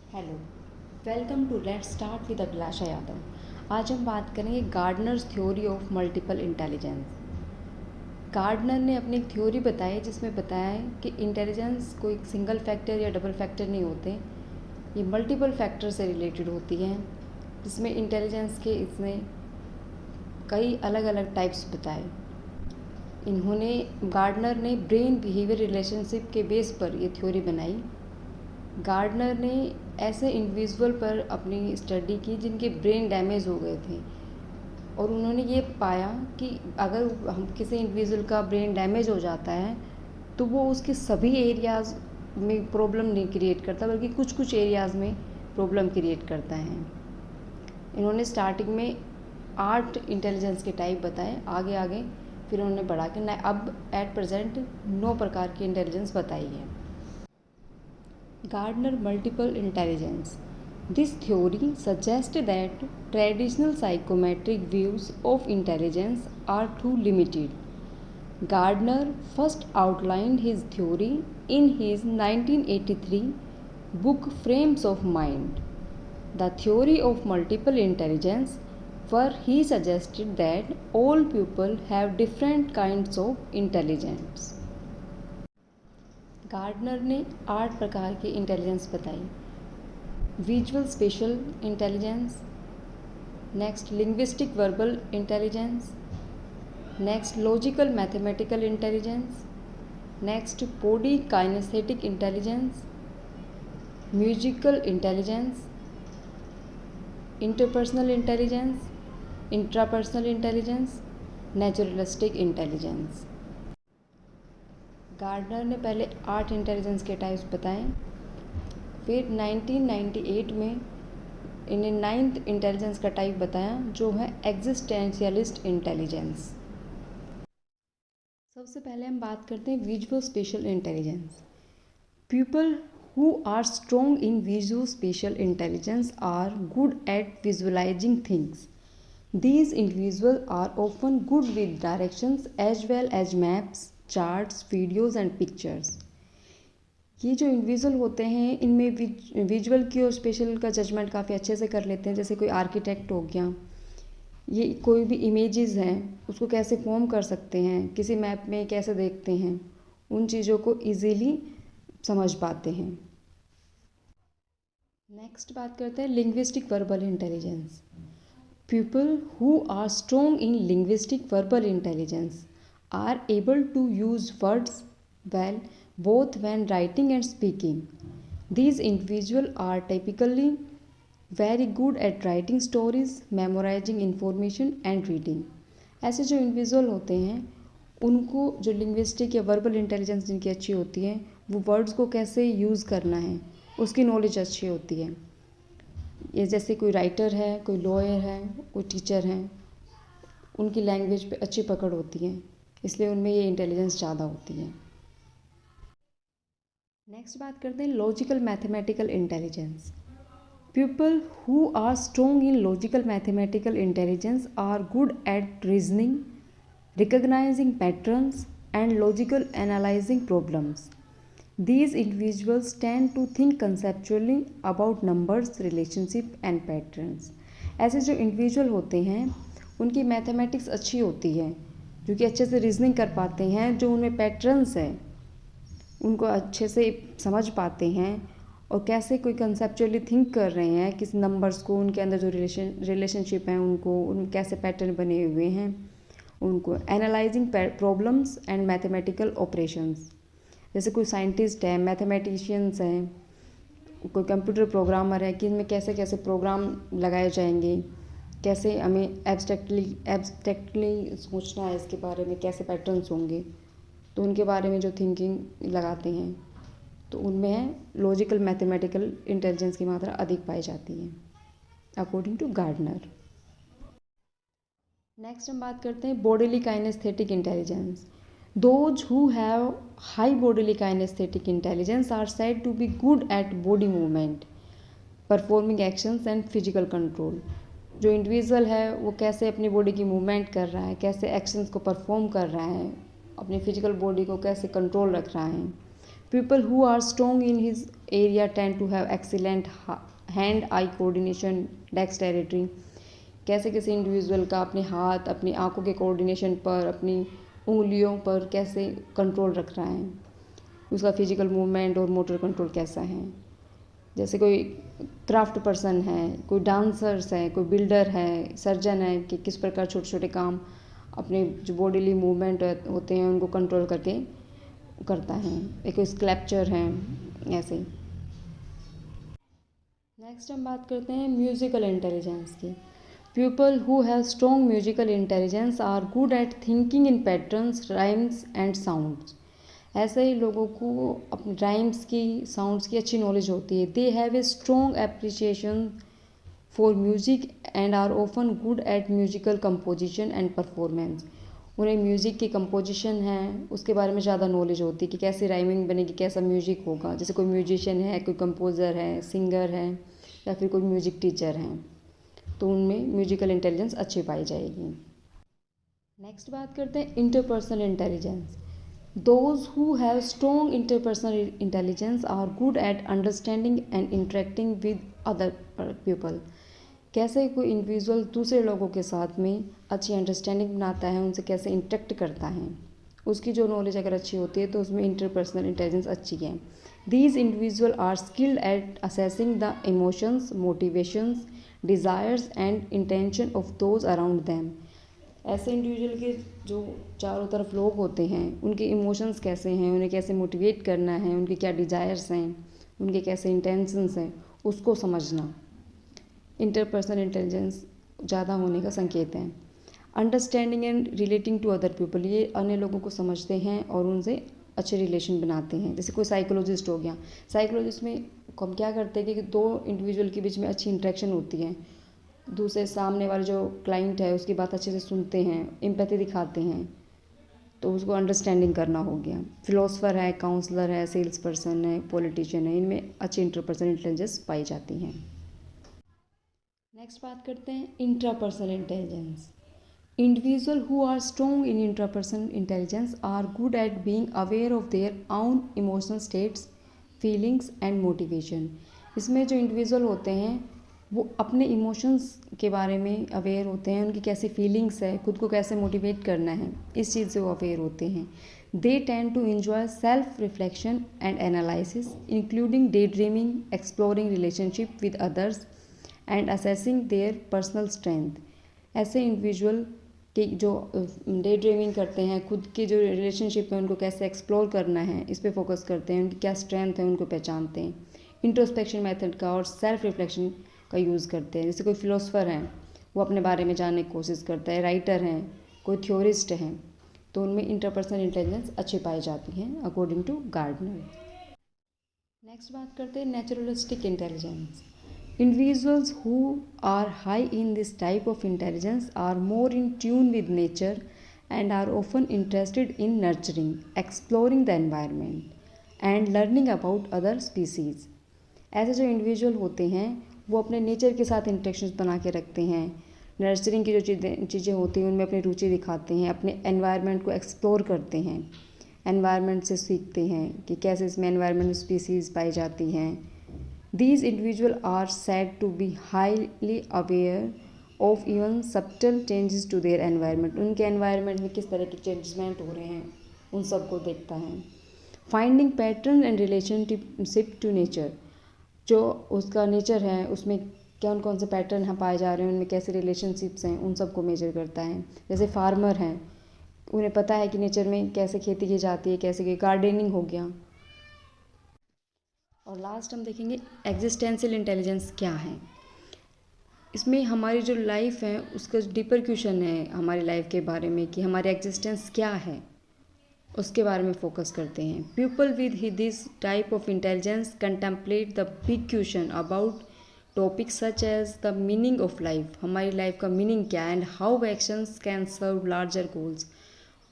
Hello, welcome to let's start with Abhilasha Yadav. आज हम बात करेंगे Gardner's theory of multiple intelligence. Gardner ने अपनी एक थ्योरी बताई जिसमें बताया है कि इंटेलिजेंस कोई सिंगल फैक्टर या डबल फैक्टर नहीं होते, ये मल्टीपल फैक्टर से रिलेटेड होती हैं, जिसमें इंटेलिजेंस के इसने कई अलग अलग टाइप्स बताए। इन्होंने गार्डनर ने ब्रेन बिहेवियर रिलेशनशिप के बेस पर ये थ्योरी बनाई। गार्डनर ने ऐसे इंडिविजुअल पर अपनी स्टडी की जिनके ब्रेन डैमेज हो गए थे, और उन्होंने ये पाया कि अगर हम किसी इंडिविजुअल का ब्रेन डैमेज हो जाता है तो वो उसके सभी एरियाज़ में प्रॉब्लम नहीं क्रिएट करता, बल्कि कुछ कुछ एरियाज़ में प्रॉब्लम क्रिएट करता है। इन्होंने स्टार्टिंग में 8 इंटेलिजेंस के टाइप बताए, आगे आगे फिर उन्होंने बढ़ा के अब एट प्रेजेंट 9 प्रकार की इंटेलिजेंस बताई है। Gardner multiple intelligence. This theory suggests that traditional psychometric views of intelligence are too limited. Gardner first outlined his theory in his 1983 book Frames of Mind. The theory of multiple intelligence, where he suggested that all people have different kinds of intelligence. Gardner ने 8 प्रकार की intelligence बताई। Visual spatial intelligence, next linguistic verbal intelligence, next logical mathematical intelligence, next body kinesthetic intelligence, musical intelligence, interpersonal intelligence, intrapersonal intelligence, naturalistic intelligence. Gardner ने पहले 8 intelligence के types बताए, फिर 1998 में इन्हें 9th इंटेलिजेंस का टाइप बताया जो है एग्जिस्टेंशियलिस्ट इंटेलिजेंस। सबसे पहले हम बात करते हैं visual spatial intelligence. People who are strong in visual spatial intelligence are good at visualizing things. These individuals are often good with directions as well as maps, charts, videos and pictures. ये जो individual होते हैं इनमें visual की और special का judgement काफ़ी अच्छे से कर लेते हैं। जैसे कोई आर्किटेक्ट हो गया, ये कोई भी इमेजेस हैं उसको कैसे फॉर्म कर सकते हैं, किसी मैप में कैसे देखते हैं, उन चीज़ों को इजीली समझ पाते हैं। नेक्स्ट बात करते हैं linguistic verbal intelligence. People who are strong in linguistic verbal intelligence are able to use words well both when writing and speaking. These individuals are typically very good at writing stories, memorizing information and reading. ऐसे जो individual होते हैं उनको जो linguistic या verbal intelligence जिनकी अच्छी होती है वो वर्ड्स को कैसे यूज़ करना है उसकी नॉलेज अच्छी होती है। ये जैसे कोई राइटर है, कोई लॉयर है, कोई टीचर है, उनकी लैंग्वेज पे अच्छी पकड़ होती है, इसलिए उनमें ये इंटेलिजेंस ज़्यादा होती है। नेक्स्ट बात करते हैं logical mathematical intelligence. People who are strong in logical mathematical intelligence are good at reasoning, recognising patterns and logical analysing problems. These individuals tend to think conceptually about numbers, relationship and patterns. ऐसे जो individual होते हैं उनकी mathematics अच्छी होती है, जो कि अच्छे से रीजनिंग कर पाते हैं, जो उनमें पैटर्न्स हैं उनको अच्छे से समझ पाते हैं, और कैसे कोई कंसेप्चुअली थिंक कर रहे हैं किस नंबर्स को, उनके अंदर जो रिलेशनशिप हैं उनको, उन कैसे पैटर्न बने हुए हैं, उनको analysing problems and mathematical operations. जैसे कोई साइंटिस्ट है, मैथमेटिशियंस हैं, कोई कंप्यूटर प्रोग्रामर है कि इनमें कैसे कैसे प्रोग्राम लगाए जाएंगे, कैसे हमें एब्स्ट्रैक्टली सोचना है इसके बारे में, कैसे पैटर्न्स होंगे, तो उनके बारे में जो थिंकिंग लगाते हैं तो उनमें है लॉजिकल मैथमेटिकल इंटेलिजेंस की मात्रा अधिक पाई जाती है अकॉर्डिंग टू गार्डनर। नेक्स्ट हम बात करते हैं bodily kinesthetic intelligence. Those who have high bodily kinesthetic intelligence are said to be good at body movement, performing actions and physical control. जो इंडिविजुअल है वो कैसे अपनी बॉडी की मूवमेंट कर रहा है, कैसे एक्शंस को परफॉर्म कर रहा है, अपनी फिजिकल बॉडी को कैसे कंट्रोल रख रहा है, People who are strong in his area tend to have excellent hand eye coordination, dexterity. कैसे किसी इंडिविजुअल का अपने हाथ, अपनी आंखों के कोऑर्डिनेशन पर, अपनी उंगलियों पर कैसे कंट्रोल रख रहा है, उसका फिजिकल मूवमेंट और मोटर कंट्रोल कैसा है। जैसे कोई क्राफ्ट पर्सन है, कोई डांसर्स है, कोई बिल्डर है, सर्जन है, कि किस प्रकार छोटे छोटे काम अपने जो बॉडीली मूवमेंट होते हैं उनको कंट्रोल करके करता है। एक कोई स्कल्पचर है, ऐसे। नेक्स्ट हम बात करते हैं म्यूज़िकल इंटेलिजेंस की। People who have strong musical intelligence are good at thinking in patterns, rhymes and sounds. ऐसे ही लोगों को अपने राइम्स की, साउंड्स की अच्छी नॉलेज होती है। They have a strong appreciation for music and are often good at musical composition and performance. उन्हें म्यूज़िक की कंपोजिशन है उसके बारे में ज़्यादा नॉलेज होती है कि कैसे राइमिंग बनेगी, कैसा म्यूज़िक होगा। जैसे कोई म्यूजिशियन है, कोई कंपोज़र है, सिंगर है, या फिर कोई म्यूज़िक टीचर हैं, तो उनमें म्यूजिकल इंटेलिजेंस अच्छी पाई जाएगी। नेक्स्ट बात करते हैं interpersonal intelligence. Those who have strong interpersonal intelligence are good at understanding and interacting with other people. कैसे कोई इंडिविजुअल दूसरे लोगों के साथ में अच्छी अंडरस्टैंडिंग बनाता है, उनसे कैसे इंटरेक्ट करता है, उसकी जो नॉलेज अगर अच्छी होती है तो उसमें इंटरपर्सनल इंटेलिजेंस अच्छी है। These individual are skilled at assessing the emotions, motivations, desires and intention of those around them. ऐसे इंडिविजुअल के जो चारों तरफ लोग होते हैं उनके इमोशंस कैसे हैं, उन्हें कैसे मोटिवेट करना है, उनके क्या डिज़ायर्स हैं, उनके कैसे इंटेंशंस हैं, उसको समझना इंटरपर्सनल इंटेलिजेंस ज़्यादा होने का संकेत है। Understanding and relating to other people, ये अन्य लोगों को समझते हैं और उनसे अच्छे रिलेशन बनाते हैं। जैसे कोई साइकोलॉजिस्ट हो गया, साइकोलॉजिस्ट में हम क्या करते हैं कि दो इंडिविजुअल के बीच में अच्छी इंटरेक्शन होती है, दूसरे सामने वाले जो क्लाइंट है उसकी बात अच्छे से सुनते हैं, एम्पैथी दिखाते हैं, तो उसको अंडरस्टैंडिंग करना हो गया। फिलोसफर है, काउंसलर है, सेल्स पर्सन है, पॉलिटिशियन है, इनमें अच्छी इंटरपर्सनल इंटेलिजेंस पाई जाती हैं। नेक्स्ट बात करते हैं intrapersonal intelligence. Individual who are strong in intrapersonal intelligence are good at being aware of their own emotional states, feelings and motivation. इसमें जो इंडिविजुअल होते हैं वो अपने इमोशंस के बारे में अवेयर होते हैं, उनकी कैसी फीलिंग्स है, खुद को कैसे मोटिवेट करना है, इस चीज़ से वो अवेयर होते हैं। They tend to enjoy self reflection and analysis including day dreaming, exploring relationship with others and assessing their personal strength. ऐसे इंडिविजुअल के जो डे ड्रीमिंग करते हैं, खुद के जो रिलेशनशिप है उनको कैसे एक्सप्लोर करना है इस पे फोकस करते हैं, उनकी क्या स्ट्रेंथ है उनको पहचानते हैं। इंट्रोस्पेक्शन मेथड का और सेल्फ रिफ्लेक्शन का यूज़ करते हैं। जैसे कोई फिलोसफर हैं वो अपने बारे में जानने की कोशिश करता है, राइटर हैं, कोई थ्योरिस्ट हैं, तो उनमें इंटरपर्सनल इंटेलिजेंस अच्छी पाई जाती है अकॉर्डिंग टू गार्डनर। नेक्स्ट बात करते हैं naturalistic intelligence. Individuals who are high in this type of intelligence are more in tune with nature and are often interested in nurturing, exploring the environment and learning about other species. ऐसे जो individual होते हैं वो अपने nature के साथ interactions बना के रखते हैं, नर्चरिंग की जो चीज़ें होती हैं उनमें अपनी रुचि दिखाते हैं, अपने एनवायरनमेंट को एक्सप्लोर करते हैं, एनवायरनमेंट से सीखते हैं कि कैसे इसमें एनवायरनमेंट स्पीसीज़ पाई जाती हैं। These individuals are said to be highly aware of even subtle changes to their environment. उनके environment में किस तरह के चेंजमेंट हो रहे हैं उन सबको देखता है। Finding pattern and relationship to nature, जो उसका नेचर है उसमें कौन कौन से पैटर्न हैं पाए जा रहे हैं, उनमें कैसे रिलेशनशिप्स हैं, उन सबको मेजर करता है। जैसे फार्मर हैं, उन्हें पता है कि नेचर में कैसे खेती की जाती है, कैसे गार्डनिंग हो गया। और लास्ट हम देखेंगे एग्जिस्टेंशियल इंटेलिजेंस क्या है। इसमें हमारी जो लाइफ है उसका डीपर क्वेश्चन है हमारी लाइफ के बारे में कि हमारी एग्जिस्टेंस क्या है, उसके बारे में फोकस करते हैं। People with this type of intelligence contemplate the big question about topic such as the meaning of life, हमारी लाइफ का मीनिंग क्या है, and how actions can serve larger goals,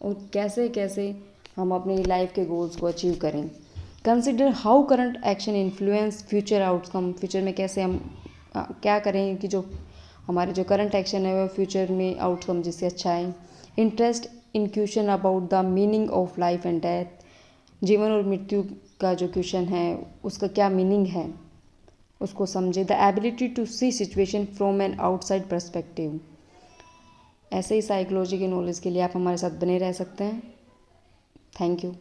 और कैसे कैसे हम अपनी लाइफ के गोल्स को अचीव करें। Consider how current action influence future outcome, future में कैसे हम क्या करें कि जो हमारे जो करंट एक्शन है वो फ्यूचर में आउटकम जिससे अच्छा है। Interest in question about the meaning of life and death, जीवन और मृत्यु का जो क्वेश्चन है उसका क्या मीनिंग है उसको समझे। The ability to see situation from an outside perspective. ऐसे ही साइकोलॉजी के नॉलेज के लिए आप हमारे साथ बने रह सकते हैं। Thank you.